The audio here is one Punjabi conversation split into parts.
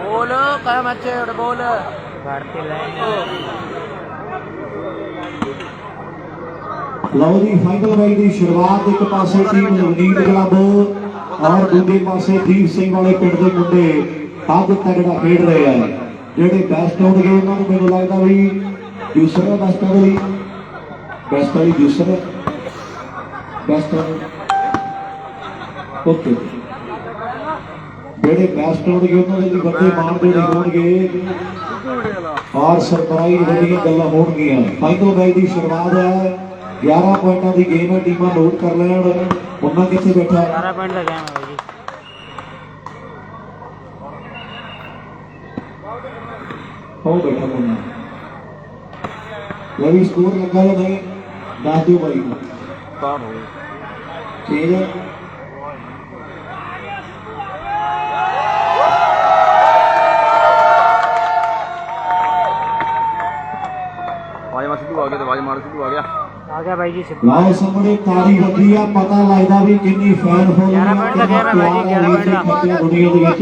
बोल काय मैच है बोल लो जी फाइनल मैच की शुरुआत एक पासे टीम नवनीत क्लब और दूजे पासे दीप सिंह वाले पिंड के मुंडे अज तगड़ा खेड रहे हैं जेडे बेस्ट होंगे उन्होंने मैनू लगता भी जूसर है बेस्ट वाली जूसर है बेस्ट ओके जेडे बेस्ट होंगे उन्होंने भी बड़े मान जोड़े होंगे और सरप्राइज वाली गल्लां होणगियां। फाइनल मैच की शुरुआत है 11 पॉइंटों की गेम है टीम नोट कर लैन उन्ना कितने बैठा 11 पॉइंट का गेम है हो बैठा मुन्ना लवी स्कोर लगा या नहीं दस दो भाई कौन हो चेंज है आ गया भाई जी लाओ सामने ताली वजी है पता लगता भी कितनी फैन फॉलोइंग दुनिया दे विच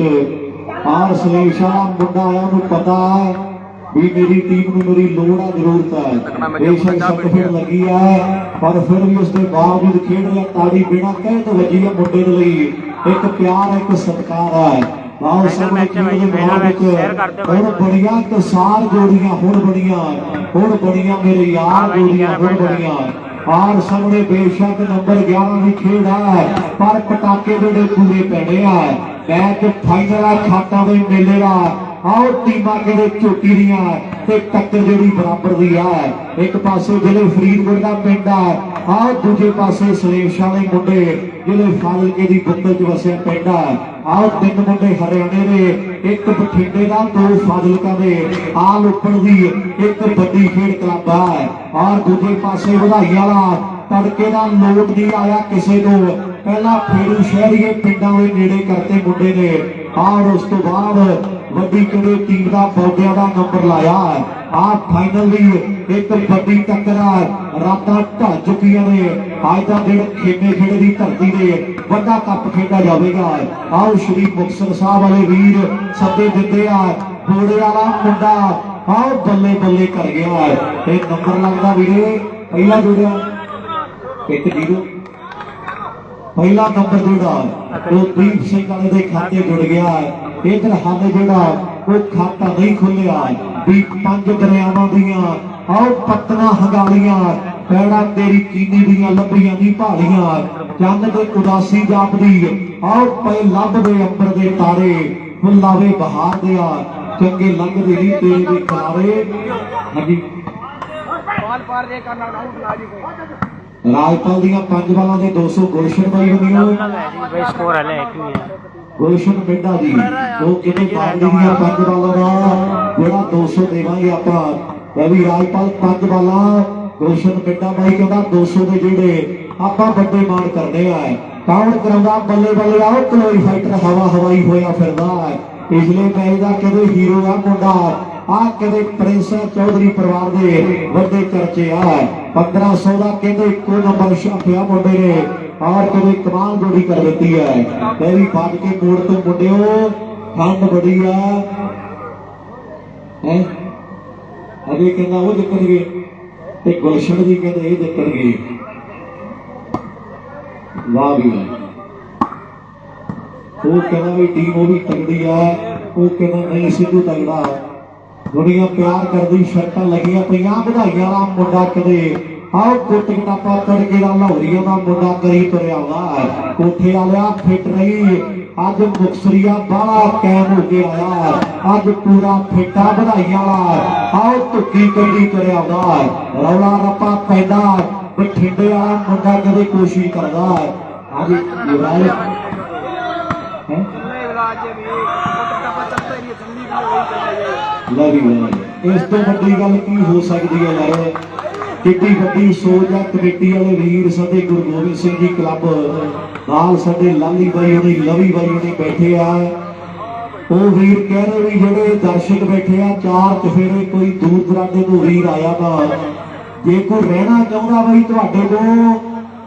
और सलीम शाह मुंडा आया उन्हें पता है भी मेरी टीम में मेरी लोड़ है जरूरत है बेशक सट फिर लगी है पर फिर भी उसके बावजूद खेड रहा ताड़ी बिना कहे तो वजी है मुंडे के लिए एक प्यार एक सत्कार है लाओ सामने बढ़िया तो सार जोड़ियां हुण बढ़िया मेरे यार जोड़ियां हुण बढ़िया और सामने बेशक नंबर 11 की खेड है पर पटाके जोड़े पूरे पैने है मैच फाइनल है खाटा दे मेले का आओ टीमां किहड़े झोटी दियां ते टक्कर जिहड़ी बराबर दी है एक पासे जिले फरीदकोट दा पिंड है आओ दूजे पासे सलेश वाले मुंडे जिले फाजिलके दी बुंदल च वसिया पिंड है आओ तीन मुंडे हरियाणे दे एक बठिंडे दा दो फाजिलका दे आल उपर दी एक बड़ी खेड क्लब है और दूजे पासे ਵਧਾਈ वाला तड़के का लोट नहीं आया किसी को पहला फेरू शहरीए पिंडों के नेड़े करते मुंडे ने और उस तो बाद वड्डी किहड़ी टीम का पौधे का नंबर लाया है आप फाइनल की एक बड़ी टक्कर है रातां ढल चुकियां ने अज का दिन खेमे खेड़े की धरती से वड्डा कप खेडा जाएगा आओ श्री मुक्तसर साहब वाले वीर सदे दिंदे आ घोड़े वाला मुंडा आओ बल्ले बल्ले कर गया है नंबर लगता वीरे पहला जुड़िया 1-0 पहला नंबर जोड़ा वो दीप सिंह वाले के खाते जुड़ गया है इधर हाले जोड़ा वो खाता नहीं खुलिया भी 5 दरियावां दियां आओ पत्तना हंगालियां पैड़ा तेरी कीनी दियां लंबियां दी पहाड़ियां चंद ते उदासी जापदी आओ पे लब दे अंबर दे तारे फुलावे बहार दिया चंगे लंघदे नहीं तेरे दे खिलारे हाजी राजपाल दियां 5 बालां दे 200 गुलशन भाई होनियो स्कोर है एक ही है गुलशन पिंडा दी वो किने बाली दियां 5 बालां दा जेड़ा 200 देवांगे आपां रवि राजपाल 5 बालां गुलशन पिंडा भाई कहंदा 200 दे जेड़े आपां बड़े मान करने आ कौन करांदा बल्ले बल्ले आओ कलोई फाइटर हवा हवाई होया फिरदा है पिछले मैच दा कदे हीरो आ मुंडा आ कदे प्रिंस चौधरी परिवार दे वड्डे चर्चे आ 1500 का कहते इको नंबर छापिया मुंडे ने और कभी कमाल जोड़ी कर देती है भी बज के मोड़ तो मुंडियो ठंड बड़ी है अभी कहना वो जितन गए गुलशन जी कहते ये जितन गए वाह भी वाह वो कहना भी टीम वो भी तगड़ी है वो कहना नहीं सिद्धू तगड़ा दुनिया प्यार करती शर्टां लगियां पईयां ਵਧਾਈਆਂ वाला मुंडा कदे आओ कुट कटापा तड़के का लाहौरिया का मुंडा करी तुरया वा कोठे वालिया फिट रही अज मुक्तसरिया बाला कैम होके आया अज पूरा फिटा ਵਧਾਈਆਂ वाला आओ धुक्की करी तुरया वा रौला रप्पा पैदा बठिंडे वाला मुंडा कदे कोशिश करदा अज युवराज इस तो वड्डी गल की हो सकती है यार कितनी वड्डी सोच है कमेटी वाले वीर साडे गुरु गोबिंद सिंह जी क्लब नाल साडे लाली बाई होनी लवी बाई होनी बैठे आ वो वीर कह रहे भी जेडे दर्शक बैठे आ 4 चफेरे कोई दूर दराडे तो वीर आया था जे कोई रहना चाहता बई तुहाडे को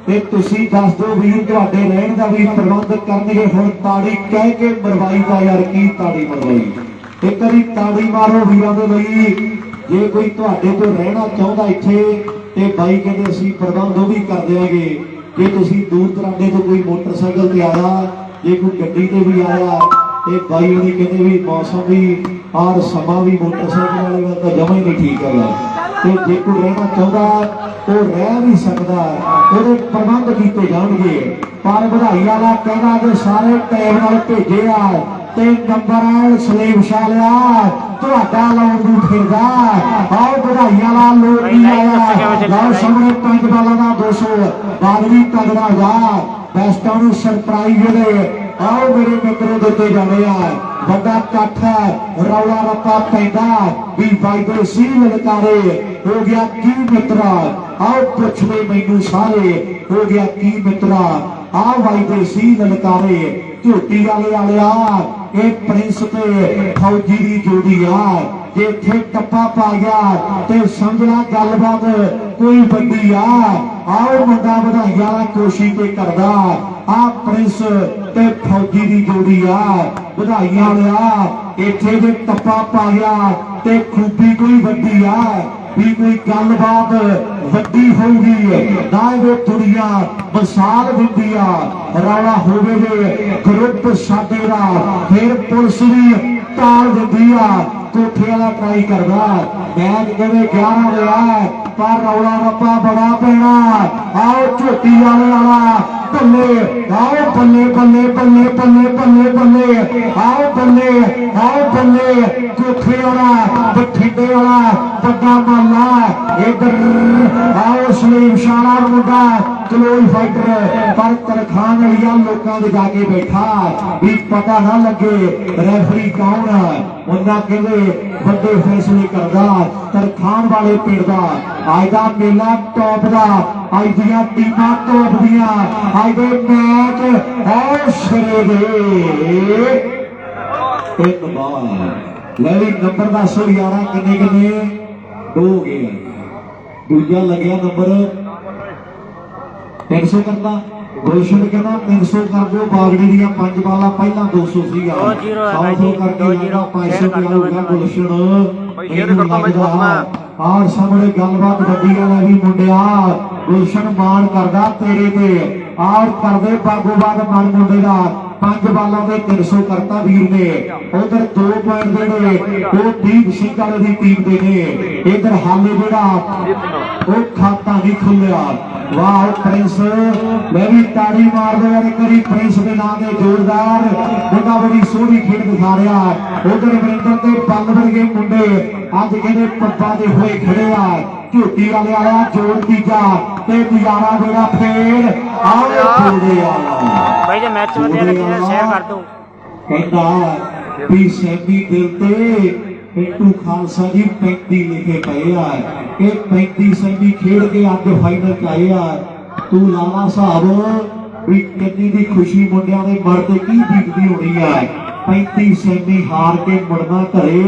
ਤੇ ਤੁਸੀਂ ਦੱਸ ਦਿਓ ਵੀਰ ਤੁਹਾਡੇ ਰਹਿਣ ਦਾ ਵੀ ਪ੍ਰਬੰਧ ਕਰਨਗੇ। ਹੁਣ ਤਾੜੀ ਕਹਿ ਕੇ ਮਰਵਾਈ ਦਾ ਯਾਰ ਕੀ ਤਾੜੀ ਮਰਵਾਈ, ਇੱਕ ਵਾਰੀ ਤਾੜੀ ਮਾਰੋ ਵੀਰਾਂ ਦੇ ਲਈ। ਜੇ ਕੋਈ ਤੁਹਾਡੇ ਤੋਂ ਰਹਿਣਾ ਚਾਹੁੰਦਾ ਇੱਥੇ ਤੇ ਬਾਈ ਕਹਿੰਦੇ ਅਸੀਂ ਪ੍ਰਬੰਧ ਉਹ ਵੀ ਕਰ ਦਿਆਂਗੇ। ਜੇ ਤੁਸੀਂ ਦੂਰ ਦਰਾਡੇ ਤੋਂ ਕੋਈ ਮੋਟਰਸਾਈਕਲ ਤੇ ਆਇਆ, ਜੇ ਕੋਈ ਗੱਡੀ ਤੇ ਵੀ ਆਇਆ ਤੇ ਬਾਈ ਉਹਨੇ ਕਹਿੰਦੇ ਵੀ ਮੌਸਮ ਵੀ ਔਰ ਸਮਾਂ ਵੀ ਮੋਟਰਸਾਈਕਲ ਵਾਲੇ ਵੱਲ ਤਾਂ ਜਮਾ ਹੀ ਨਹੀਂ ਠੀਕ ਹੈਗਾ। ਤੇ ਜੇ ਕੋਈ ਰਹਿਣਾ ਚਾਹੁੰਦਾ ਉਹ ਰਹਿ ਵੀ ਸਕਦਾ, ਉਹਦੇ ਪ੍ਰਬੰਧ ਕੀਤੇ ਜਾਣਗੇ। ਪਰ ਵਧਾਈ ਵਾਲਾ ਕਹਿੰਦਾ ਕਿ ਸਾਰੇ ਟਾਈਮ ਨਾਲ ਭੇਜੇ ਆ ਤੇ ਨੰਬਰ ਸਲੀਮ ਸ਼ਾਲਿਆ ਤੁਹਾਡਾ ਲਾਉਣ ਨੂੰ ਫਿਰਦਾ। ਆਓ ਵਧਾਈ ਵਾਲਾ ਲੋਕ ਨਹੀਂ ਆਇਆ। ਲਓ ਸਾਹਮਣੇ 5 ਬਾਲਾਂ ਦਾ 200 ਬਾਦਰੀ ਤਗੜਾ ਜਾ ਬੈਸਟਾਂ ਨੂੰ ਸਰਪ੍ਰਾਈਜ਼ ਦੇ। ਆਓ ਮੇਰੇ ਮਿੱਤਰੋ ਦਿੱਤੇ ਜਾਣੇ ਆ ਵੱਡਾ ਇਕੱਠ, ਰੌਲਾ ਰੱਪਾ ਪੈਂਦਾ ਵੀ ਵਾਈਬਲ ਸੀ ਲਲਕਾਰੇ ਹੋ ਗਿਆ ਕੀ ਮਿੱਤਰਾ। ਆਓ ਪੁੱਛਦੇ ਮੈਨੂੰ ਸਾਰੇ ਹੋ ਗਿਆ ਕੀ ਮਿੱਤਰਾ। ਆ ਵਾਈਬਲ ਸੀ ਲਲਕਾਰੇ ਝੋਟੀ ਵਾਲਿਆ ਇਹ ਪ੍ਰਿੰਸ ਤੇ ਫੌਜੀ ਦੀ ਜੋੜੀ ਆ। ਜੇ ਇੱਥੇ ਟੱਪਾ ਪਾ ਗਿਆ ਤੇ ਸਮਝਣਾ ਗੱਲਬਾਤ ਕੋਈ ਵੱਡੀ ਆ। ਆਓ ਮੁੰਡਾ ਵਧਾਈ ਵਾਲਾ ਕੋਸ਼ਿਸ਼ ਤੇ ਕਰਦਾ ਆ ਪ੍ਰਿੰਸ ਤੇ ਫੌਜੀ ਦੀ ਜੋੜੀ ਆ। ਵਧਾਈਆਂ ਵਾਲਿਆ ਇੱਥੇ ਜੇ ਟੱਪਾ ਪਾ ਗਿਆ ਤੇ ਖੂਬੀ ਕੋਈ ਵੱਡੀ ਆ ਵੀ ਕੋਈ ਗੱਲਬਾਤ ਵੱਡੀ ਹੋਊਗੀ ਨਾ ਇਹ ਦੁਨੀਆ ਮਿਸਾਲ ਦਿੰਦੀ ਆ। ਰੌਲਾ ਹੋਵੇ ਜੇ ਗਰੁੱਪ ਸਾਡੇ ਦਾ ਫਿਰ ਪੁਲਿਸ ਵੀ ਤਾਲ ਦਿੰਦੀ ਆ। ਕੋਠੇ ਵਾਲਾ ਟਰਾਈ ਕਰਦਾ ਮੈਚ ਕਹਿੰਦੇ 11 ਲਿਆ ਪਰ ਰੌਲਾ ਰੱਪਾ ਬੜਾ ਪੈਣਾ। ਆਓ ਝੋਟੀ ਵਾਲਾ ਬੱਲੇ, ਆਓ ਬੱਲੇ ਬੱਲੇ ਬੱਲੇ ਬੱਲੇ ਬੱਲੇ ਬੱਲੇ, ਆਓ ਬੱਲੇ ਆਓ ਬੱਲੇ। ਕੋਠੇ ਵਾਲਾ ਬਠਿੰਡੇ ਵਾਲਾ ਵੱਡਾ ਮਾਲਾ ਇਧਰ ਆਓ ਸਲੀਮ ਸ਼ਾਲਾ ਮੁੰਡਾ ਕਲੋਈ ਫਾਈਟਰ ਪਰ ਤਰਖਾਨ ਵਾਲੀਆਂ ਲੋਕਾਂ ਦੇ ਜਾ ਕੇ ਬੈਠਾ ਵੀ ਪਤਾ ਨਾ ਲੱਗੇ ਰੈਫਰੀ ਕੌਣ ਆ। ਉਹਨਾਂ ਕਹਿੰਦੇ ਵੱਡੇ ਫੈਸਲੇ ਕਰਦਾ ਤਰਖਾਨ ਵਾਲੇ ਪਿੰਡ ਦਾ। ਅੱਜ ਦਾ ਮੇਲਾ ਟੌਪ ਦਾ, ਅੱਜ ਦੀਆਂ ਟੀਮਾਂ ਟੌਪ ਦੀਆਂ, ਅੱਜ ਦੇ ਮੈਚ ਹੈ ਸਿਰੇ ਦੇ। ਇੱਕ ਬਾਲ ਲੈ ਵੀ ਨੰਬਰ ਦੱਸੋ ਯਾਰਾ ਕਿੰਨੇ ਕਿੰਨੇ 2 ਹੋ ਗਏ। ਦੂਜਾ ਲੱਗਿਆ ਨੰਬਰ 300 ਕਰਦਾ। ਗੁਲਸ਼ਨ ਕਹਿੰਦਾ 300 ਕਰ ਦਿਓ। ਬਾਗੜੀ ਦੀਆਂ 5 ਬਾਲਾਂ ਪਹਿਲਾਂ 200 ਸੀਗਾ 100 ਕਰਕੇ 500 ਪਿਆਊਗਾ ਗੁਲਸ਼ਨ ਇਹਨੂੰ ਲੱਗਦਾ। ਆਰ ਸਾਹਮਣੇ ਗੱਲਬਾਤ ਵੱਡੀ ਵਾਲਾ ਵੀ ਮੁੰਡਿਆ ਗੁਲਸ਼ਨ ਮਾਣ ਕਰਦਾ ਤੇਰੇ ਤੇ। ਆਰ ਕਰਦੇ ਬਾਗੋਬਾਦ ਮਨ ਮੁੰਡੇ ਦਾ 5 ਬਾਲਾਂ ਦੇ 300 ਕਰਤਾ ਵੀਰ ਨੇ। ਉਧਰ 2 ਪੁਆਇੰਟ ਜਿਹੜੇ ਉਹ ਦੀਪ ਸਿੰਘ ਵਾਲੇ ਦੀ ਟੀਮ ਦੇ ਨੇ। ਇਧਰ ਹਾਲੇ ਜਿਹੜਾ ਉਹ ਖਾਤਾ ਨਹੀਂ ਖੁੱਲਿਆ। ਵਾਹ ਪ੍ਰਿੰਸ ਮੈਂ ਵੀ ਤਾੜੀ ਮਾਰ ਦੋ ਯਾਰ ਇੱਕ ਵਾਰੀ ਪ੍ਰਿੰਸ ਦੇ ਨਾਂ ਦੇ ਜ਼ੋਰਦਾਰ ਮੁੰਡਾ ਬੜੀ ਸੋਹਣੀ ਖੇਡ ਦਿਖਾ ਰਿਹਾ। ਉਧਰ ਵਰਿੰਦਰ ਤੇ ਬੱਲ ਵਰਗੇ ਮੁੰਡੇ ਅੱਜ ਕਹਿੰਦੇ ਪੱਪਾ ਦੇ ਹੋਏ ਖੜੇ ਆ। ਝੋਟੀ ਵਾਲੇ ਆਇਆ ਜੋੜ ਤੀਜਾ ਤੇ ਨਜ਼ਾਰਾ ਜਿਹੜਾ ਫੇਰ ਆਓ ਖੇਡਦੇ ਆ ਭਾਈ ਜੇ ਮੈਚ ਵਧੀਆ ਲੱਗੇ ਸ਼ੇਅਰ ਕਰ ਦੋ। ਕਹਿੰਦਾ ਵੀ ਸੈਮੀ ਦਿਲ ਤੇ ਪਿੰਟੂ ਖਾਲਸਾ ਜੀ 35 ਲਿਖੇ ਪਏ ਆ। ਇਹ 35 ਸੈਮੀ ਖੇਡ ਕੇ ਅੱਜ ਫਾਈਨਲ ਚ ਆਏ ਆ। ਤੂੰ ਲਾਲਾ ਸਾਹਿਬ ਵੀ ਕਿੰਨੀ ਦੀ ਖੁਸ਼ੀ ਮੁੰਡਿਆਂ ਦੇ ਮਨ ਤੇ ਕੀ ਬੀਤਦੀ ਹੋਣੀ ਆ। 35 ਸੈਮੀ ਹਾਰ ਕੇ ਮੁੜਨਾ ਘਰੇ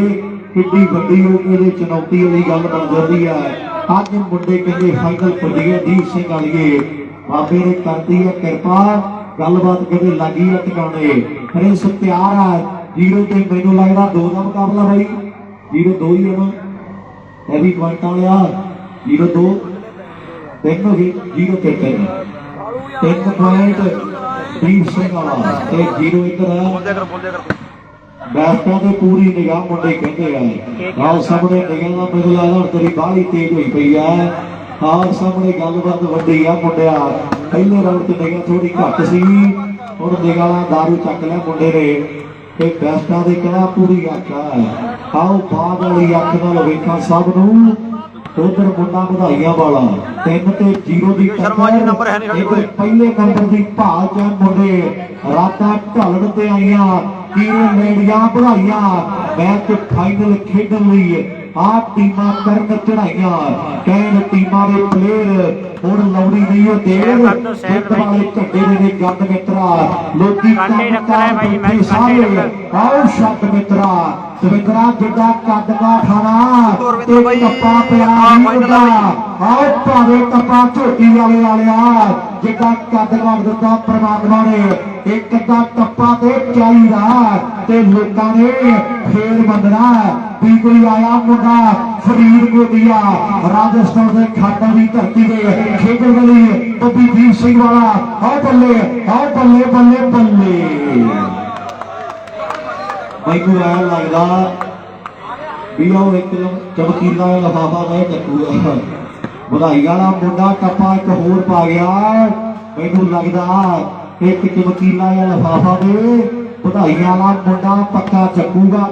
ਕਿੱਡੀ ਵੱਡੀ ਹੋ ਕੇ ਇਹਦੇ ਚੁਣੌਤੀ ਵਾਲੀ ਗੱਲ ਬਣ ਜਾਂਦੀ ਆ। ਅੱਜ ਮੁੰਡੇ ਕਹਿੰਦੇ ਫਾਈਨਲ ਪੁੱਜ ਗਏ ਦੀਪ ਸਿੰਘ ਵਾਲੀਏ ਬਾਬੇ ਨੇ ਕਰਦੀ ਆ ਕਿਰਪਾ। ਗੱਲਬਾਤ ਕਹਿੰਦੇ ਲੱਗੀ ਆ ਟਿਕਾਣੇ। ਪ੍ਰਿੰਸ ਤਿਆਰ ਆ 0 ਤੇ ਮੈਨੂੰ ਲੱਗਦਾ 2 ਦਾ ਮੁਕਾਬਲਾ ਬਾਈ 0-2 ਹੀ ਆ ਨਾ। ਇਹ ਵੀ ਪੁਆਇੰਟਾਂ ਵਾਲਿਆ 0-2 3 ਹੋ ਗਏ 0 ਤੇ 3 ਪੁਆਇੰਟ ਦੀਪ ਸਿੰਘ ਵਾਲਾ ਤੇ 0 ਇੱਧਰ ਬੈਸਟਾਂ ਤੇ ਪੂਰੀ ਨਿਗਾਹ ਮੁੰਡੇ ਕਹਿੰਦੇ ਆ। ਨਾਲ ਸਾਹਮਣੇ ਨਿਗਾਹ ਦਾ ਮੈਨੂੰ ਲੱਗਦਾ ਹੁਣ ਤੇਰੀ ਬਾਹਲੀ ਤੇਜ਼ ਹੋਈ ਪਈ ਆ। ਆਹ ਸਾਹਮਣੇ ਗੱਲਬਾਤ ਵੱਡੀ ਆ ਮੁੰਡਿਆ। ਪਹਿਲੇ ਰਾਊਂਡ ਤੇ ਨਿਗਾਹ ਥੋੜੀ ਘੱਟ ਸੀ ਹੁਣ ਨਿਗਾਹ ਦਾਰੂ ਚੱਕ ਲਿਆ ਮੁੰਡੇ ਨੇ ਤੇ ਬੈਸਟਾਂ ਦੇ ਕਹਿੰਦਾ ਪੂਰੀ ਅੱਖ ਆ। ਆਓ ਬਾਅਦ ਵਾਲੀ ਅੱਖ ਨਾਲ ਵੇਖਾਂ ਸਭ ਨੂੰ। ਉਧਰ ਮੁੰਡਾ ਵਧਾਈਆਂ ਵਾਲਾ 3 ਤੇ 0 ਦੀ ਟੱਕਰ। ਪਹਿਲੇ ਨੰਬਰ ਦੀ ਭਾਲ ਚ ਮੁੰਡੇ ਰਾਤਾਂ ਢਲਣ ਤੇ ਆਈਆਂ ਕੀਰੇ ਲੈਣੀਆਂ ਵਧਾਈਆਂ ਮੈਚ ਫਾਈਨਲ ਖੇਡਣ ਲਈ ਆ ਟੀਮਾਂ ਕਰਨ ਚੜਾਈਆਂ ਕਹਿਣ ਟੀਮਾਂ ਦੇ ਪਲੇਅਰ ਹੁਣ ਲਾਉਣੀ ਨਹੀਂ ਉਹ ਦੇਰ ਜਿੱਤ ਵਾਲੇ ਝੰਡੇ ਦੇ ਗੰਦ ਮਿੱਤਰਾ ਲੋਕੀ ਕੰਮ ਸਾਰੇ ਆਓ ਸ਼ਬਦ ਮਿੱਤਰਾ ਦਵਿੰਦਰਾ ਜਿੱਡਾ ਕੱਦਗਾ ਖਾਣਾ ਤੇ ਕੱਪਾ ਪਿਆ ਨਹੀਂ ਹੁੰਦਾ ਆਓ ਭਾਵੇਂ ਕੱਪਾ ਝੋਟੀ ਵਾਲਿਆ ਜਿੱਡਾ ਕੱਦਗਾ ਦਿੱਤਾ ਪ੍ਰਮਾਤਮਾ ਨੇ ਇੱਕ ਅੱਧਾ ਕੱਪਾ ਤੇ ਚਾਹੀਦਾ ਤੇ ਲੋਕਾਂ ਨੇ ਫੇਰ ਮੰਨਣਾ ਵੀ ਕੋਈ ਆਇਆ ਮੁੰਡਾ ਫਰੀਦਕੋਟੀਆ ਰਾਜਸਥਾਨ ਦੇ ਖਾਟਾਂ ਦੀ ਧਰਤੀ ਦੇ ਖੇਡਣ ਵਾਲੀ ਬੱਬੀ ਵੀਰ ਸਿੰਘ ਵਾਲਾ ਆਓ ਬੱਲੇ ਬੱਲੇ ਮੈਨੂੰ ਐ ਲੱਗਦਾ ਵੀ ਉਹ ਇੱਕ ਚਮਕੀਲਾ ਲਫਾਫਾ ਮੈਂ ਚੱਕੂਗਾ ਵਧਾਈ ਵਾਲਾ ਮੁੰਡਾ ਟੱਪਾ ਇੱਕ ਹੋਰ ਪਾ ਗਿਆ ਮੈਨੂੰ ਲੱਗਦਾ ਇੱਕ ਚਮਕੀਲਾ ਲਫਾਫਾ ਦੇ ਵਧਾਈ ਵਾਲਾ ਮੁੰਡਾ ਪੱਕਾ ਚੱਕੂਗਾ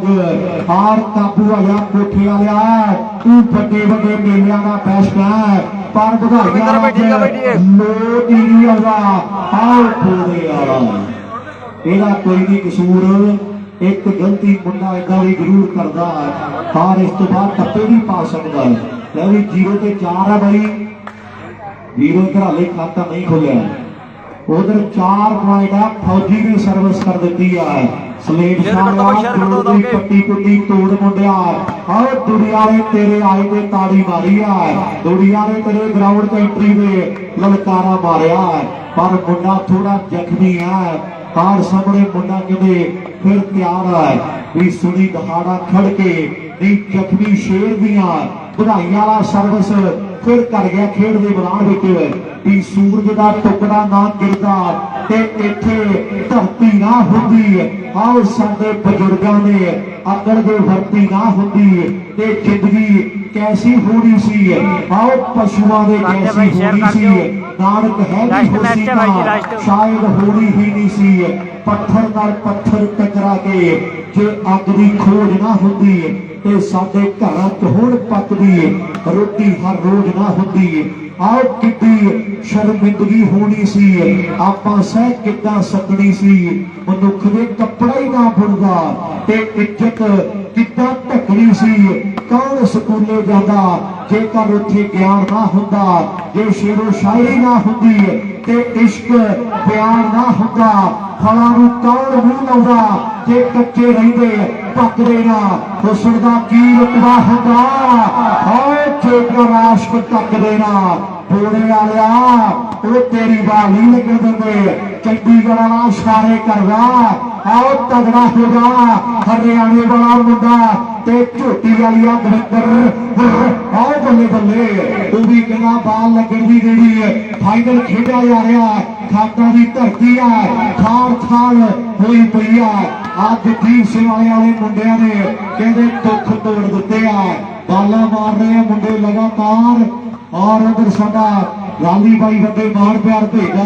ਹਾਰ ਕਾਬੂ ਆ ਜਾ ਕੋਠੇ ਵਾਲਿਆ ਤੂੰ ਵੱਡੇ ਮੇਲਿਆਂ ਦਾ ਬੈਸਟ ਹੈ ਪਰ ਵਧਾਈਆਂ ਲੋਟ ਹੀ ਨਹੀਂ ਆਉਂਦਾ ਆਓ ਥੋੜੇ ਵਾਲਾ ਇਹਦਾ ਕੋਈ ਨਹੀਂ ਕਸੂਰ ਇੱਕ ਗਲਤੀ ਮੁੰਡਾ ਏਦਾਂ ਵੀ ਜ਼ਰੂਰ ਕਰਦਾ ਹਾਰ ਇਸ ਤੋਂ ਬਾਅਦ ਟੱਪੇ ਵੀ ਪਾ ਸਕਦਾ ਲੈ ਵੀ 0 ਤੇ 4 ਆ ਬਾਈ 0 ਘਰਾਲੇ ਖਾਤਾ ਨਹੀਂ ਖੋਲਿਆ ਉਧਰ 4 ਪੁਆਇੰਟ ਆ ਫੌਜੀ ਨੇ ਸਰਵਿਸ ਕਰ ਦਿੱਤੀ ਆ ਸਲੇਟ ਸ਼ਾਹ ਦੀ ਪੱਟੀ ਕੁੱਟੀ ਤੋੜ ਮੁੰਡਿਆ ਆਓ ਦੁਨੀਆ ਨੇ ਤੇਰੇ ਆਏ ਤੇ ਤਾੜੀ ਮਾਰੀ ਆ ਦੁਨੀਆ ਨੇ ਤੇਰੇ ਗਰਾਊਂਡ ਤੇ ਐਂਟਰੀ ਦੇ ਲਲਕਾਰਾ ਮਾਰਿਆ ਪਰ ਮੁੰਡਾ ਥੋੜਾ ਜ਼ਖਮੀ ਆ ਹਾਰ ਸਾਹਮਣੇ ਮੁੰਡਾ ਕਿਤੇ ਫਿਰ ਤਿਆਰ ਹੈ ਵੀ ਸੁਣੀ ਦਹਾੜਾ ਖੜ ਕੇ ਨਹੀਂ ਜ਼ਖਮੀ ਸ਼ੇਰ ਦੀਆਂ ਵਧਾਈਆਂ ਵਾਲਾ ਸਰਵਿਸ ਫਿਰ ਕਰ ਗਿਆ ਖੇਡ ਦੇ ਮੈਦਾਨ ਵਿੱਚ ਵੀ ਸੂਰਜ ਦਾ ਟੁਕੜਾ ਨਾ ਗਿਰਦਾ ਤੇ ਇੱਥੇ ਧਰਤੀ ਨਾ ਹੁੰਦੀ ਆਓ ਸਾਡੇ ਬਜ਼ੁਰਗਾਂ ਨੇ ਅਕਲ ਦੇ ਵਰਤੀ ਨਾ ਹੁੰਦੀ ਤੇ ਜ਼ਿੰਦਗੀ ਕੈਸੀ ਹੋਣੀ ਸੀ ਆਓ ਪਸ਼ੂਆਂ ਦੇ ਕੈਸੀ ਹੋਣੀ ਸੀ ਨਾਨਕ ਹੈ ਵੀ ਹੋਸੀ ਸ਼ਾਇਦ ਹੋਣੀ ਹੀ ਨਹੀਂ ਸੀ ਪੱਥਰ ਨਾਲ ਪੱਥਰ ਟਕਰਾ ਕੇ ਜੇ ਅੱਗ ਦੀ ਖੋਜ ਨਾ ਹੁੰਦੀ ਤੇ ਸਾਡੇ ਘਰਾਂ 'ਚ ਹੁਣ ਪੱਕਦੀ ਰੋਟੀ ਹਰ ਰੋਜ਼ ਨਾ ਹੁੰਦੀ ਆਓ ਕਿੱਡੀ ਸ਼ਰਮਿੰਦਗੀ ਹੋਣੀ ਸੀ ਆਪਾਂ ਸਹਿ ਕਿੱਦਾਂ ਸਕਣੀ ਸੀ ਮਨੁੱਖ ਦੇ ਕੱਪੜਾ ਹੀ ਨਾ ਬੁਣਦਾ ਤੇ ਇੱਜ਼ਤ ਕਿੱਦਾਂ ਢਕਣੀ ਸੀ ਕੌਣ ਸਕੂਲੇ ਜਾਂਦਾ ਜੇਕਰ ਉੱਥੇ ਗਿਆਨ ਨਾ ਹੁੰਦਾ ਜੇ ਸ਼ੇਰੋ ਸ਼ਾਇਰੀ ਨਾ ਹੁੰਦੀ ਤੇ ਇਸ਼ਕ ਪਿਆਰ ਨਾ ਹੁੰਦਾ ਫਲਾਂ ਨੂੰ ਕੌਣ ਮੂੰਹ ਲਾਉਂਦਾ ਜੇ ਕੱਚੇ ਰਹਿੰਦੇ ਪੱਕਦੇ ਨਾ ਹੁਸਨ ਦਾ ਕੀ ਰੁਤਬਾ ਹੁੰਦਾ ਹਾਏ ਜੇਕਰ ਆਸ਼ਕ ਟੱਕਦੇ ਨਾ ਬੋਲੇ ਵਾਲਿਆ ਉਹ ਤੇਰੀ ਬਾਹ ਨਹੀਂ ਲੱਗਣ ਦਿੰਦੇ ਚੰਡੀਗੜ੍ਹ ਵਾਲਾ ਇਸ਼ਾਰੇ ਕਰਦਾ ਆਓ ਤਗੜਾ ਹੋ ਜਾ ਹਰਿਆਣੇ ਵਾਲਾ ਮੁੰਡਾ ਤੇ ਝੋਟੀ ਵਾਲੀਆ ਦਵਿੰਦਰ ਆਓ ਬੱਲੇ ਉਹ ਵੀ ਕਹਿੰਦਾ ਬਾਲ ਲੱਗਣ ਦੀ ਜਿਹੜੀ ਫਾਈਨਲ ਖੇਡਿਆ ਜਾ ਰਿਹਾ ਖਾਟਾਂ ਦੀ ਧਰਤੀ ਆ ਖਾਲ ਹੋਈ ਪਈ ਆ ਅੱਜ ਦੀਪ ਸਿੰਘ ਵਾਲੇ ਮੁੰਡਿਆਂ ਨੇ ਕਹਿੰਦੇ ਦੁੱਖ ਤੋੜ ਦਿੱਤੇ ਆ ਬਾਲਾਂ ਮਾਰ ਰਹੇ ਆ ਮੁੰਡੇ ਲਗਾਤਾਰ ਔਰ ਉਧਰ ਸਾਡਾ ਰਾਲੀ ਬਾਈ ਵੱਡੇ ਮਾਣ ਪਿਆਰ ਭੇਜਦਾ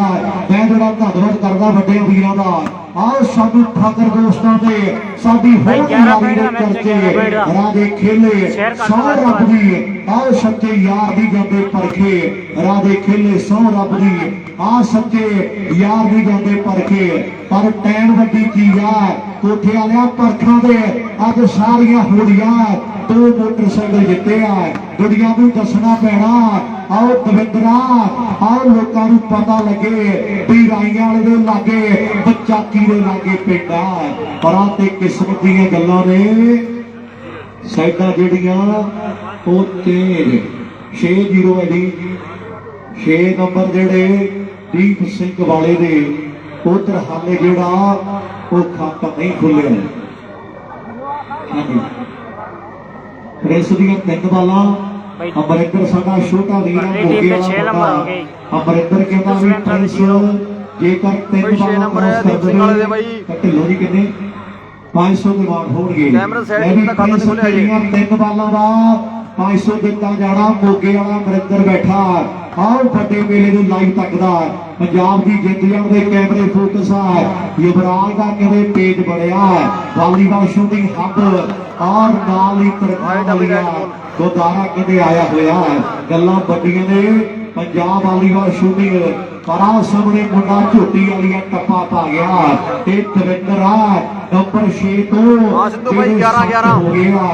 ਮੈਂ ਜਿਹੜਾ ਧੰਨਵਾਦ ਕਰਦਾ ਵੱਡੇ ਵੀਰਾਂ ਦਾ ਆਓ ਸਾਨੂੰ ਫਕਰ ਦੋਸਤਾਂ ਦੇ ਸਾਡੀ ਹੋਰ ਯਾਰੀ ਦੇ ਚਰਚੇ ਰਾਜੇ ਖੇਲੇ ਸੌ ਰੱਬ ਦੀ ਆਓ ਸੱਚੇ ਯਾਰ ਦੀ ਜਾਂਦੇ ਪਰਖੇ ਰਾਜੇ ਖੇਲੇ ਸੌ ਰੱਬ ਦੀ ਆ ਸੱਚੇ ਯਾਰ ਦੀ ਜਾਂਦੇ ਪਰਖੇ ਪਰ ਟੈਨ ਵੱਡੀ ਚੀਜ਼ ਆ ਕੋਠੇ ਵਾਲਿਆਂ ਪਰਖਾਂ ਦੇ ਅੱਜ ਸਾਰੀਆਂ ਹੋੜੀਆਂ 2 ਮੋਟਰਸਾਈਕਲ ਜਿੱਤੇ ਆ ਦੁਨੀਆ ਨੂੰ ਦੱਸਣਾ ਪੈਣਾ ਆਓ ਦਵਿੰਦਰਾ ਆਓ ਲੋਕਾਂ ਨੂੰ ਪਤਾ ਲੱਗੇ ਵੀ ਰਾਈਆਂ ਵਾਲੇ ਦੇ ਲਾਗੇ ਬੱਚਾਕੀ ਦੇ ਲਾਗੇ ਪਿੰਡ ਆ ਪਰਾਂ ਤੇ ਕਿਸਮਤ ਦੀਆਂ ਗੱਲਾਂ ਨੇ ਸਾਈਡਾਂ ਜਿਹੜੀਆਂ ਉਹ ਤੇਜ 6-0 ਹੈ ਜੀ 6 ਨੰਬਰ ਜਿਹੜੇ ਦੀਪ ਸਿੰਘ ਵਾਲੇ ਦੇ ਉਧਰ ਹਾਲੇ ਜਿਹੜਾ ਉਹ ਖਾਤਾ ਨਹੀਂ ਖੁੱਲਿਆ ਹਾਂਜੀ ਰੇਸ ਦੀਆਂ 3 ਬਾਲਾਂ ਅਮਰਿੰਦਰ ਸਾਡਾ ਛੋਟਾ ਵੀਰ ਮੋਗੇ ਵਾਲਾ ਅਮਰਿੰਦਰ ਕਹਿੰਦਾ ਵੀ ਪ੍ਰਿੰਸ ਜੇਕਰ 3 ਬਾਲਾਂ ਕ੍ਰੋਸ ਕਰ ਦੇਵੇ ਤਾਂ ਢਿੱਲੋਂ ਜੀ ਕਿੰਨੇ 500 ਦੇ ਵਾਰ ਹੋਣਗੇ ਪ੍ਰਿੰਸ ਦੀਆਂ 3 ਬਾਲਾਂ ਦਾ 500 ਦਿੱਤਾ ਜਾਣਾ ਮੋਗੇ ਵਾਲਾ ਅਮਰਿੰਦਰ ਬੈਠਾ ਆਓ ਵੱਡੇ ਮੇਲੇ ਨੂੰ ਲਾਈਵ ਤੱਕਦਾ ਪੰਜਾਬ ਦੀ ਜਿੱਤ ਜਾਣ ਦੇ ਕੈਮਰੇ ਫੋਕਸ ਆ ਯੁਵਰਾਜ ਦਾ ਕਿਵੇਂ ਪੇਜ ਬਣਿਆ ਵਾਲੀਬਾਲ ਸ਼ੂਟਿੰਗ ਹੱਬ ਔਰ ਨਾਲ ਹੀ ਤਰਖਾਲੀਆ ਗੁਰਦਾਰਾ ਕਿਤੇ ਆਇਆ ਹੋਇਆ ਗੱਲਾਂ ਵੱਡੀਆਂ ਨੇ ਪੰਜਾਬ ਵਾਲੀਬਾਲ ਸ਼ੂਟਿੰਗ ਪਰਾਂ ਸਾਹਮਣੇ ਮੁੰਡਾ ਝੋਟੀ ਵਾਲੀਆ ਟੱਪਾ ਪਾ ਗਿਆ ਤੇ ਦਵਿੰਦਰ ਆ ਨੰਬਰ 6 ਤੋਂ 11-11 ਹੋ ਗਿਆ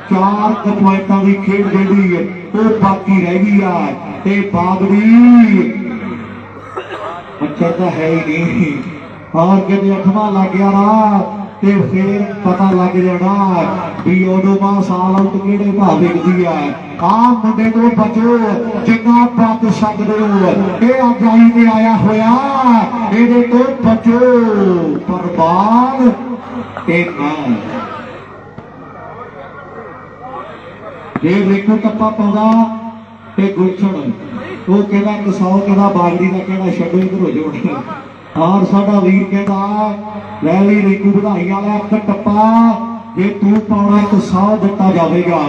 4 ਪੁਆਇੰਟਾਂ ਦੀ ਖੇਡ ਜਿਹੜੀ ਉਹ ਬਾਕੀ ਰਹਿ ਗਈ ਆ ਤੇ ਬਾਗੜੀ ਮੱਛਰ ਤਾਂ ਹੈ ਹੀ ਨਹੀਂ ਔਰ ਕਿਤੇ 8ਵਾਂ ਲੱਗ ਗਿਆ ਨਾ ਤੇ ਫੇਰ ਪਤਾ ਲੱਗ ਜਾਣਾ ਵੀ ਉਦੋਂ ਸਾਲ ਆਊਟ ਕਿਹੜੇ ਭਾਅ ਵਿਕਦੀ ਆ ਮੁੰਡੇ ਤੋਂ ਬਚੋ ਜਿੰਨਾ ਪੱਤ ਸਕਦੇ ਹੋ ਇਹ ਅਜਾਈ ਤੇ ਆਇਆ ਹੋਇਆ ਇਹਦੇ ਤੋਂ ਬਚੋ ਬਰਬਾਦ ਤੇ ਨਾ ਜੇ ਦੇਖੋ ਟੱਪਾ ਪਾਉਂਦਾ ਤੇ ਗੁਲਸ਼ਨ ਉਹ ਕਹਿੰਦਾ 100 ਕਹਿੰਦਾ ਬਾਗੜੀ ਦਾ ਕਹਿੰਦਾ ਛੱਡੋ ਇਧਰ ਹੋ ਜਾਓ ਔਰ ਸਾਡਾ ਵੀਰ ਕਹਿੰਦਾ ਲੈ ਵੀ ਰਿੰਕੂ ਵਧਾਈ ਵਾਲਾ ਇੱਕ ਟੱਪਾ ਜੇ ਤੂੰ ਪਾਉਣਾ 100 ਦਿੱਤਾ ਜਾਵੇਗਾ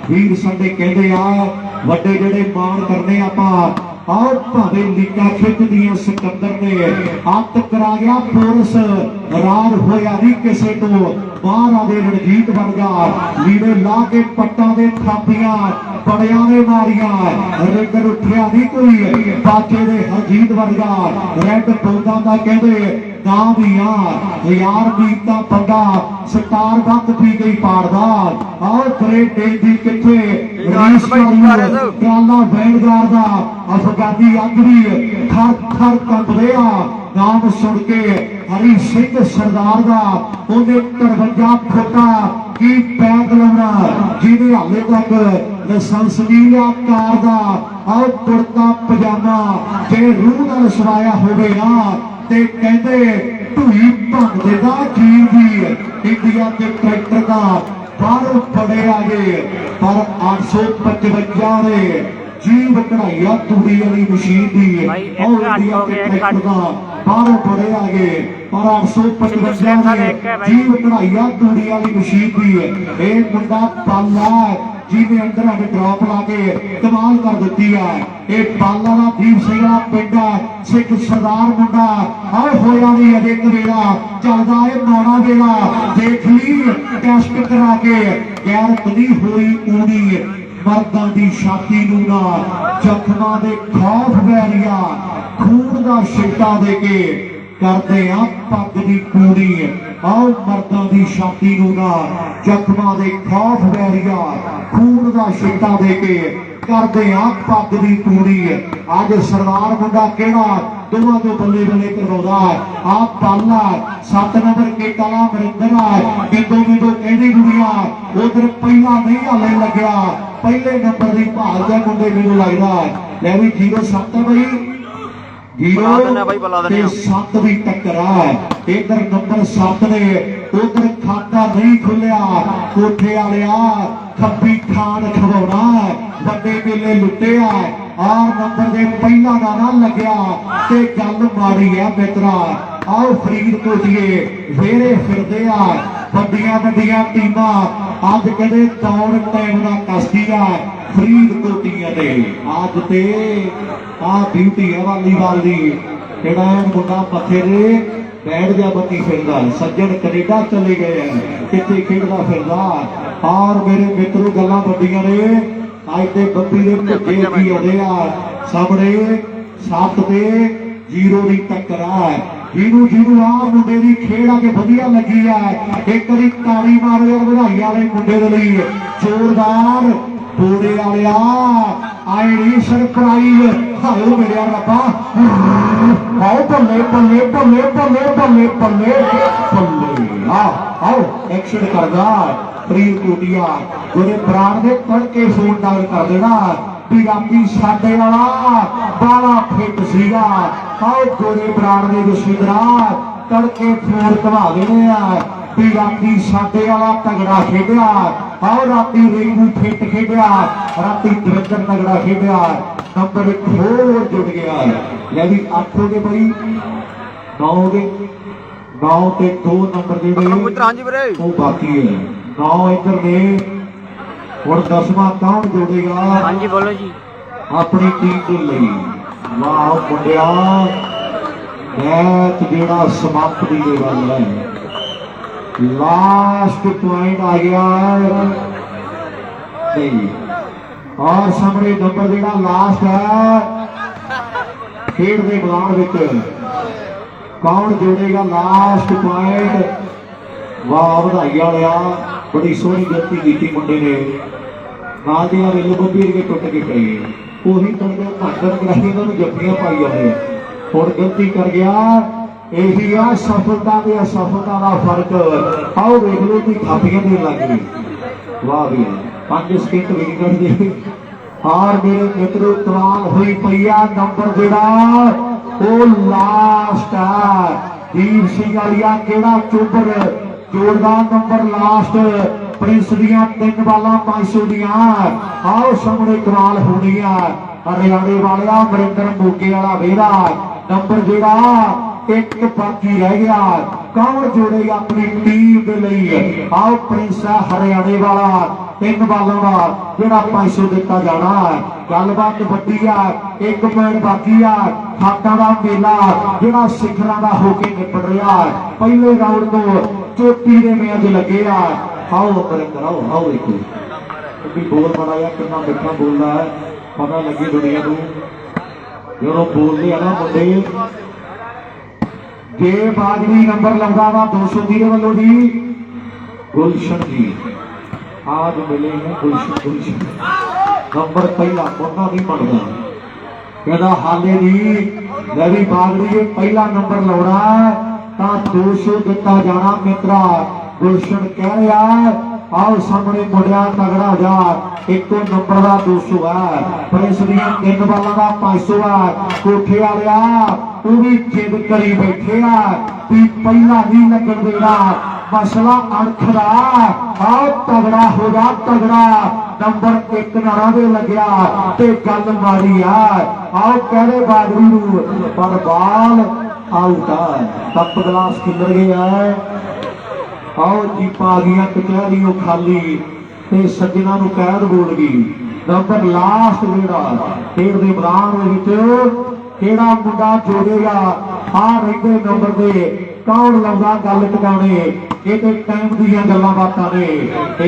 ਵੀਰ ਸਾਡੇ ਕਹਿੰਦੇ ਆ ਵੱਡੇ ਜਿਹੜੇ ਮਾਣ ਕਰਨੇ ਆਪਾਂ ਆਓ ਭਾਵੇਂ ਲੀਕਾ ਖਿੱਚਦੀਆਂ ਸਿਕੰਦਰ ਨੇ ਹੱਥ ਕਰਾ ਗਿਆ ਫੋਰਸ ਰਾਜ ਹੋਇਆ ਨਹੀਂ ਕਿਸੇ ਤੋਂ ਬਾਹਰ ਦੇ ਰਣਜੀਤ ਵਰਗਾ ਲੀੜੇ ਲਾ ਕੇ ਪੱਟਾਂ ਦੇ ਥਾਪੀਆਂ ਬੜਿਆਂ ਨੇ ਮਾਰੀਆਂ ਰਿੰਗਰ ਉੱਠਿਆ ਨਹੀਂ ਕੋਈ ਬਾਜੇ ਦੇ ਹਰਜੀਤ ਵਰਗਾ ਰੈੱਡ ਬੋਲਦਾਂ ਦਾ ਕਹਿੰਦੇ ਨਾਮ ਯਾਰ ਬੀਤਾ ਪੰਡਾ ਸਟਾਰ ਵੱਧ ਪੀ ਗਈ ਪਾੜਦਾ ਆਓ ਗ੍ਰੇਟ ਡੇ ਦੀ ਕਿੱਥੇ ਰੀਸ ਟਰਾਲਾ ਵੈਨਗਾਰ ਦਾ ਅਫਗਾਨੀ ਆਗਰੀ ਥਰ ਥਰ ਕੰਬਦੇ ਆ ਨਾਮ ਸੁਣ ਕੇ ਹਰੀ ਸਿੰਘ ਸਰਦਾਰ ਦਾ ਉਹਨੇ 53 ਫੁੱਟਾ ਕੀ ਪੈਗ ਲਾਉਣਾ ਜਿਹਦੇ ਹਾਲੇ ਤੱਕ ਲਾਇਸੈਂਸ ਨਹੀਂ ਲਿਆ ਕਾਰ ਦਾ ਆਓ ਕੁੜਤਾ ਪਜਾਮਾ ਜੇ ਰੂਹ ਨਾਲ ਸਵਾਇਆ ਹੋਵੇ ਨਾ ਤੇ ਕਹਿੰਦੇ ਢੂਈ ਭੰਗ ਦੇਦਾ ਜੀਵ ਦੀ ਇੰਡੀਆ ਦੇ ਟਰੈਕਟਰ ਦਾ ਬਾਹਰੋਂ ਫੜੇ ਆ ਗਏ ਪਰ 855 ਦੇ ਜੀਵ ਕਢਾਈਆ ਤੂੜੀ ਵਾਲੀ ਮਸ਼ੀਨ ਦੀ ਉਹ ਇੰਡੀਆ ਦੇ ਟਰੈਕਟਰ ਦਾ ਬਾਹਰੋਂ ਫੜੇ ਆ ਗਏ ਪਰ 855 ਦੇ ਜੀਵ ਕਢਾਈਆ ਤੂੜੀ ਵਾਲੀ ਮਸ਼ੀਨ ਦੀ ਇਹ ਮੁੰਡਾ ਪਾਲਾ ਜਿਹਨੇ ਅੰਦਰ ਆ ਕੇ ਡ੍ਰੌਪ ਲਾ ਕੇ ਕਮਾਲ ਕਰ ਦਿੱਤੀ ਆ ਇਹ ਪਾਲਾ ਦਾ ਦੀਪ ਸਿੰਘ ਦਾ ਪਿੰਡ ਆ ਸਿੱਖ ਸਰਦਾਰ ਮੁੰਡਾ ਆਹ ਹੋਇਆ ਨਹੀਂ ਅਜੇ ਕਵੇਲਾ ਚੱਲਦਾ ਇਹ ਨੌਣਾ ਵੇਲਾ ਦੇਖ ਲਈ ਟੈਸਟ ਕਰਾ ਕੇ ਗੈਰ ਕਦੀ ਹੋਈ ਊਣੀ ਮਰਦਾਂ ਦੀ ਛਾਤੀ ਨੂੰ ਨਾ ਜ਼ਖਮਾਂ ਦੇ ਖੌਫ ਵੈਰੀਆ ਖੂਨ ਦਾ ਛਿੱਟਾ ਦੇ ਕੇ ਕਰਦੇ ਆ ਪੱਗ ਦੀ ਕੂੜੀ ਆਓ ਮਰਦਾਂ ਦੀ ਛਾਤੀ ਨੂੰ ਨਾ ਜ਼ਖਮਾਂ ਦੇ ਖੌਫ ਵੈਰੀਆ ਖੂਨ ਦਾ ਛਿੱਟਾ ਦੇ ਕੇ ਕਰਦੇ ਆ ਪੱਗ ਦੀ ਕੂੜੀ ਅੱਜ ਸਰਦਾਰ ਮੁੰਡਾ ਕਿਹੜਾ ਦੋਵਾਂ ਤੋਂ ਬੱਲੇ ਬੱਲੇ ਕਰਵਾਉਂਦਾ ਆ ਪਾਲਾ 7 ਨੰਬਰ ਕੇਟਾ ਦਾ ਮਰਿੰਦਰ ਆ ਬਿੰਦੋ ਕਹਿੰਦੀ ਗੁੜੀਆ ਉਧਰ ਪਹਿਲਾਂ ਨਹੀਂ ਹਾਲੇ ਲੱਗਿਆ ਪਹਿਲੇ ਨੰਬਰ ਦੀ ਭਾਲ ਦੇ ਮੁੰਡੇ ਮੈਨੂੰ ਲੱਗਦਾ ਲੈ ਵੀ 07 ਬਈ 7 ਦੀ ਟੱਕਰ ਆ ਇਧਰ ਨੰਬਰ 7 ਨੇ ਉਧਰ ਖਾਤਾ ਨਹੀਂ ਖੁੱਲਿਆ ਕੋਠੇ ਵਾਲਿਆ ਖੱਬੀ ਖਾਨ ਖਵਾਉਣਾ ਵੱਡੇ ਮੇਲੇ ਲੁੱਟਿਆ ਆਰ ਨੰਬਰ ਦੇ ਪਹਿਲਾ ਨਾ ਲੱਗਿਆ ਤੇ ਗੱਲ ਮਾੜੀ ਆ ਮਿੱਤਰਾ ਆਓ ਫਰੀਦਕੋਟੀਏ ਵੇਰੇ ਫਿਰਦੇ ਆ ਵੱਡੀਆਂ ਟੀਮਾਂ ਅੱਜ ਕਦੇ ਦੌੜ ਟਾਈਮ ਦਾ ਕਸਦੀ ਆ ਫਰੀਦਕੋਟੀਆਂ ਦੇ ਅੱਜ ਤੇ ਆ ਬਿਊਟੀ ਆ ਵਾਲੀਬਾਲ ਦੀ ਜਿਹੜਾ ਮੁੰਡਾ ਮੱਥੇ ਦੇ ਬੈਠ ਜਾ ਬੱਤੀ ਫਿਰਦਾ ਸੱਜਣ ਕੈਨੇਡਾ ਚਲੇ ਗਏ ਆ ਕਿੱਥੇ ਖੇਡਦਾ ਫਿਰਦਾ ਔਰ ਮੇਰੇ ਮਿੱਤਰੋ ਗੱਲਾਂ ਵੱਡੀਆਂ ਨੇ ਅੱਜ ਤੇ ਬੱਬੀ ਦੇ ਭੁੱਜੇ ਕੀ ਆਉਂਦੇ ਆ ਸਾਹਮਣੇ 7 ਤੇ 0 ਦੀ ਟੱਕਰ ਆ ਜਿਹਨੂੰ ਆ ਮੁੰਡੇ ਦੀ ਖੇਡ ਆ ਕੇ ਵਧੀਆ ਲੱਗੀ ਆ ਇੱਕ ਵਾਰੀ ਤਾੜੀ ਮਾਰੋ ਯਾਰ ਵਧਾਈ ਵਾਲੇ ਮੁੰਡੇ ਦੇ ਲਈ ਜ਼ੋਰਦਾਰ ਬੋੜੇ ਵਾਲਿਆ ਆਏ ਨਹੀਂ ਸਰਪ੍ਰਾਈਜ਼ ਹਾਓ ਮਿਲਿਆ ਰੱਬਾ ਆਓ ਬੱਲੇ ਬੱਲੇ ਬੱਲੇ ਬੱਲੇ ਬੱਲੇ ਬੱਲੇ ਬੱਲੇ ਆਓ ਐਕਸ਼ਨ ਕਰਦਾ ਫਰੀਦਕੋਟੀਆ ਉਹਦੇ ਪ੍ਰਾਣ ਦੇ ਤੜਕੇ ਫੋਨ ਡਾਲ ਕਰ ਦੇਣਾ ਵੀ ਰਾਤੀ ਸਾਡੇ ਵਾਲਾ ਬਾਲਾ ਫਿੱਟ ਸੀਗਾ ਆਓ ਗੋਰੇ ਪ੍ਰਾਣ ਦੇ ਜਸਵਿੰਦਰਾ ਤੜਕੇ ਫੋਨ ਘਵਾ ਦੇਣੇ ਆ ਵੀ ਰਾਤੀ ਸਾਡੇ ਵਾਲਾ ਤਗੜਾ ਖੇਡਿਆ ਆਓ ਰਾਤੀ ਰਿੰਕੂ ਫਿੱਟ ਖੇਡਿਆ ਰਾਤੀ ਦਵਿੰਦਰ ਤਗੜਾ ਖੇਡਿਆ ਨੰਬਰ 1 ਹੋਰ ਜੁੜ ਗਿਆ ਲੈ ਵੀ 8 ਹੋ ਗਏ ਬਈ 9 ਹੋ ਗਏ 9 ਤੇ 2 ਨੰਬਰ ਜਿਹੜੇ ਉਹ ਬਾਕੀ ਹੈ 9 ਇੱਧਰ ਨੇ ਹੁਣ 10ਵਾਂ ਕੌਣ ਜੋੜੇਗਾ ਹਾਂਜੀ ਬੋਲੋ ਜੀ ਆਪਣੀ ਟੀਮ ਦੇ ਲਈ ਵਾਹ ਮੁੰਡਿਆ ਮੈਚ ਜਿਹੜਾ ਸਮਾਪਤੀ ਦੇ ਵੱਲ ਹੈ ਲਾਸਟ ਪੁਆਇੰਟ ਆ ਗਿਆ ਨਹੀਂ ਔਰ ਸਾਹਮਣੇ ਨੰਬਰ ਜਿਹੜਾ ਲਾਸਟ ਹੈ ਖੇਡ ਦੇ ਮੈਦਾਨ ਵਿੱਚ ਕੌਣ ਜੋੜੇਗਾ ਲਾਸਟ ਪੁਆਇੰਟ ਵਾਹ ਵਧਾਈ ਵਾਲਿਆ बड़ी सोहनी गलती की मुंडे ने नाल दियां रेल गोभी अरगे टुट के पई उही तड़के भागन कराई उन्होंने जफ्फियां पाई जाने हुण गलती कर गया यही आ सफलता ते असफलता का फर्क आओ देख लो कि थापियां देन लग गई वाह भी 5 सेकंड विकेट दे हार मेरे मित्रों कमाल हुई पई आ नंबर जेड़ा ओ लास्ट है दीप सिंह वालिया केड़ा चुबर जोरदार नंबर लास्ट प्रिंस दियां 3 बालां 500 दियां आओ सामने कमाल होनी है हरियाणे वालिया अमरिंदर मोगे वाला वेरा नंबर जेड़ा एक बाकी रह गया कौन जोड़ेगा अपनी टीम के लिए आओ प्रिंस हरियाणे वाला 3 बालों का जोड़ा 500 दिता जाना है गलबात वड्डी है 1 मिनट बाकी है खाटा का मेला जोड़ा सिखर का होके निपट रहा है पहले राउंड को चोटी के मैच लगे है आओ अमरिंदर आओ आओ देखो बोल बनाया कितना मिठा बोलना है पता लगी दुनिया को जो बोलते हैं ना मुंडे जे बाजरी नंबर लगा वा 200 दी वालों जी गुलशन जी आज मिले हैं गुलशन नंबर पहला मुन्ना नहीं बनता कहता हाले दी लवी बाजरी पहला नंबर लाना ता 200 दिता जाना मित्रा गुलशन कह रहा आओ सामने मुड़िया तगड़ा जा एको नंबर का 200 है प्रेस दियां 3 बालों का 500 है कोठे वालिया वो भी जिद करी बैठे कि पहला नहीं लगन देना मसला अणखदा आओ तगड़ा हो जा तगड़ा नंबर 1 नारा दे लग्या ते गल मारी है आओ कहरे बाजरी पर बाल आउट है कप गिलास खिलर गया आओ जीपा आ गई कचहरी खाली ते सज्जना नूं कैद बोल गई नंबर लास्ट जेड़ा खेड दे मैदान केड़ा मुंडा जोड़ेगा आ रहिंदे नंबर दे कौन लाउंदा गल टकाने ये ते टाइम दीयां गल्लां बातां ने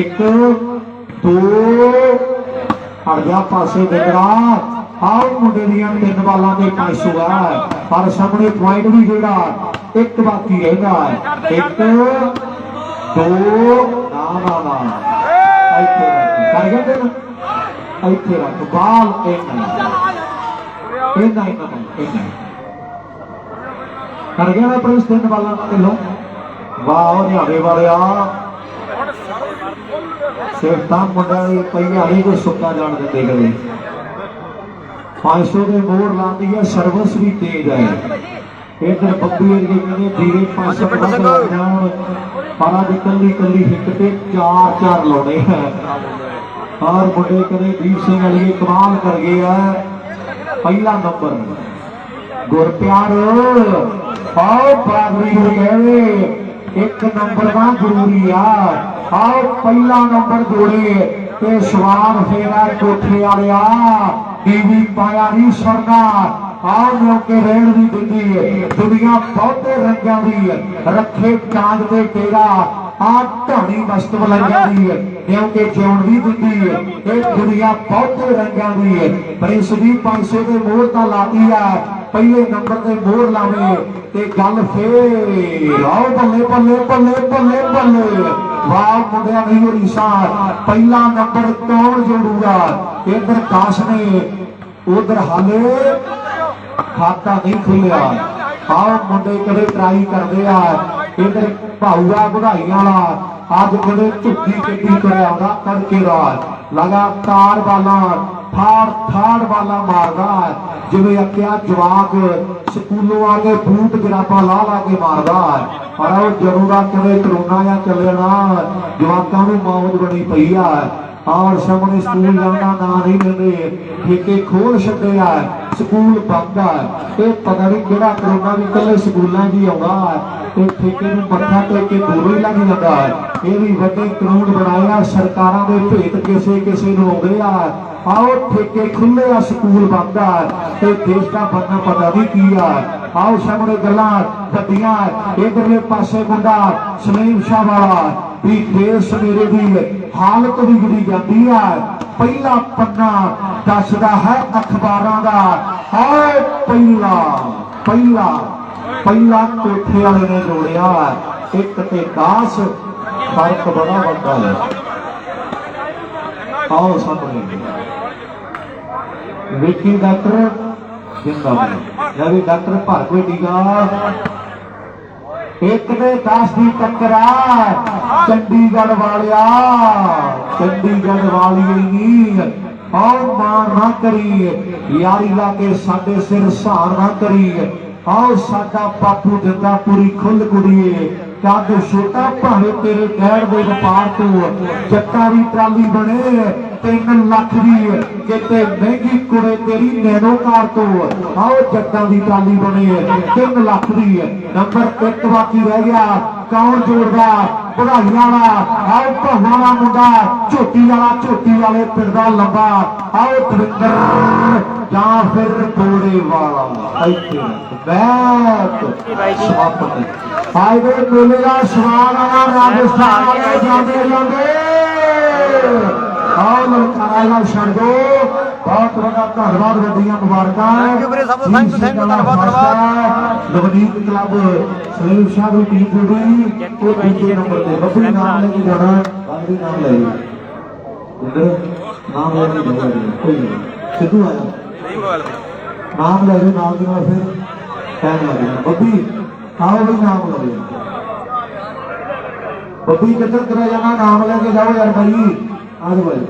1 2 हट जा पासे देखड़ा आओ मुंडे दियां 3 बालां दे 500 है पर सामने पॉइंट भी जेड़ा 1 बाकी रहंदा है 1 2 ना ना ना ऐथे कर गए ना ऐथे रख बाल इन्ना कर गया ना प्रिंस 3 बालां लो वाह हरियाणे वाले सिफता मुंडा पहिया नहीं कोई सुक्का जान देते कदे 500 के मोड़ लाती है सर्विस भी तेज है इधर बब्बी वर्गे कहते धीरे 500 लग जान पर अज कली कली हिट से 4 लाने हैं और मुंडे कदे दीप सिंह वाली कमाल कर गया पहला नंबर गुरप्यार आओ बाबरी कहे 1 नंबर का जरूरी है आओ पहला नंबर जोड़े ते सवार फेरा कोठे वालिया टीवी पाया नहीं सरना आओ मौके रेण भी दिंदी दुनिया बहुते रंगां दी रखे चांद ते तेरा आ ढाणी मस्त बलाइया दी क्योंकि जिउण भी दिंदी ये दुनिया बहुते रंगां दी प्रिंस भी 500 के मोड़ तां लाती है पहले नंबर ते मोड़ लावे ते गल फेर आओ बल्ले बल्ले बल्ले बल्ले बल्ले वाह मुंडिया नहीं हो रीसा पहला नंबर कौन जोड़ूगा इधर काश ने उधर हाले खाता नहीं खुलिया आओ मुंडे कदे ट्राई करते इधर भाऊआ बढ़ाई वाला अज कदे झुकी कट्टी कराया करके लगातार बाला ठाड़ बाला मारदा जिवें अक्या जवाक स्कूलों आके बूट जराबा ला ला के मारदा और जदों दा कदे करोना या चले ना जवाकां नूं मौत बनी पई आ और सामने स्कूल जाना ना नहीं लेंदे ठेके खोल छड्डे आ स्कूल बंद है ये पता नहीं केड़ा करोना भी कल्ले स्कूलों की आउंदा है ठेके नूं मत्था टेक के दूरों ही लग जाता है ये भी वड्डे कानून बनाया सरकारां दे भेत किसे किसे नूं आउंदे आ आओ ठेके खुले आ स्कूल बंद है देश का बनना पता नहीं की है आओ सामने गल्लां वड्डियां इधरले पासे मुंडा सलीम शाह वाला भी देश मेरे दी हालत बिगड़ी जाती है पहला पन्ना दसदा है अखबारां दा हाय पहला पहला पहला कोठे वाले ने जोड़िया 1 ते 10 फर्क बड़ा बनता है। आओ सामने विकी डॉक्टर जिंदाबाद भी डॉक्टर भागवे टीका एक ने 10 की टक्कर चंडीगढ़ वालिया चंडीगढ़ वाली नहीं आओ मार ना करी यारी ला के साडे सिर सहार ना करी आओ साडा बापू दिंदा पूरी खुल कुड़िए कद छोटा भावे तेरे डैड के व्यापार तो जट्टा भी ट्राली बने 3 लाख की किते महंगी कुड़े तेरी नैनो कार तो आओ जट्टा की ट्राली बने 3 लाख की नंबर 1 बाकी रह गया कौन जोड़दा बढ़ाई वाला आओ भवन वाला मुंडा झोटी वाले पिंड दा लंबा आओ दविंदर या फिर बोरे वाला बैठ समाप्त आए गए मेले का सवाल आया राजस्थान वाले जाते जाते आओ ललकारा छड़ दो बहुत बड़ा धन्यवाद वड्डियां मुबारक नवनीत क्लब सलीम शाह की टीम जुड़ी वो दूसरे नंबर पे बब्बी नाम लेके जाना बागड़ी नाम ले नाम लेके जाना कोई सिद्धू आया नाम ले नाम के बाद फिर कहने लगे बब्बी आओ भी नाम ले बब्बी किधर करा जाना नाम लेके जाओ यार भाई आज भाई